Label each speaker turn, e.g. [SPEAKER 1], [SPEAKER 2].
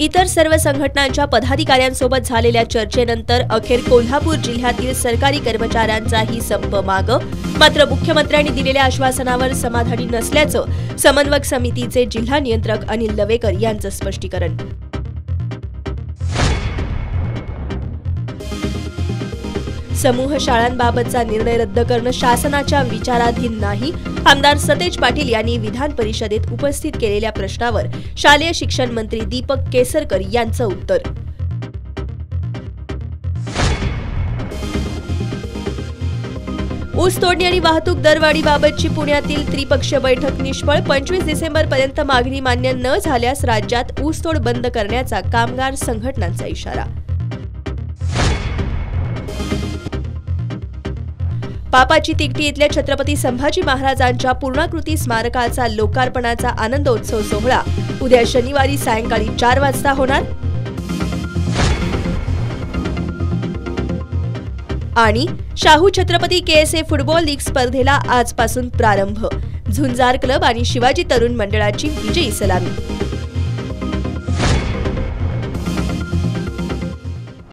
[SPEAKER 1] इतर सर्व संघटनांच्या पदाधिकाऱ्यांसोबत झालेल्या चर्चेनंतर अखेर कोल्हापूर जिल्ह्यातील सरकारी कर्मचाऱ्यांचाही संप मागं। मात्र मुख्यमंत्र्यांनी दिलेल्या आश्वासनावर समाधानी नसल्याचं समन्वयक समितीचे जिल्हा नियंत्रक अनिल लवेकर यांचं स्पष्टीकरण। समूह शाळांबाबतचा निर्णय रद्द करणं शासनाच्या विचाराधीन नाही। आमदार सतेज पाटील यांनी विधान परिषदेत उपस्थित केलेल्या प्रश्नावर शालेय शिक्षण मंत्री दीपक केसरकर यांचं उत्तर। ऊस तोडणी आणि वाहतूक दरवाढीबाबतची पुण्यातील त्रिपक्षीय बैठक निष्फळ। 25 डिसेंबरपर्यंत मागणी मान्य न झाल्यास राज्यात ऊसतोड बंद करण्याचा कामगार संघटनांचा इशारा। पापाची तिकटी इथल्या छत्रपती संभाजी महाराजांच्या पूर्णाकृती स्मारकाचा लोकार्पणाचा आनंदोत्सव सोहळा उद्या शनिवारी सायंकाळी 4 वाजता होणार। आणि Shahu Chhatrapati KSA football league स्पर्धेला आजपासून प्रारंभ। झुंजार क्लब आणि शिवाजी तरुण मंडळाची विजयी सलामी।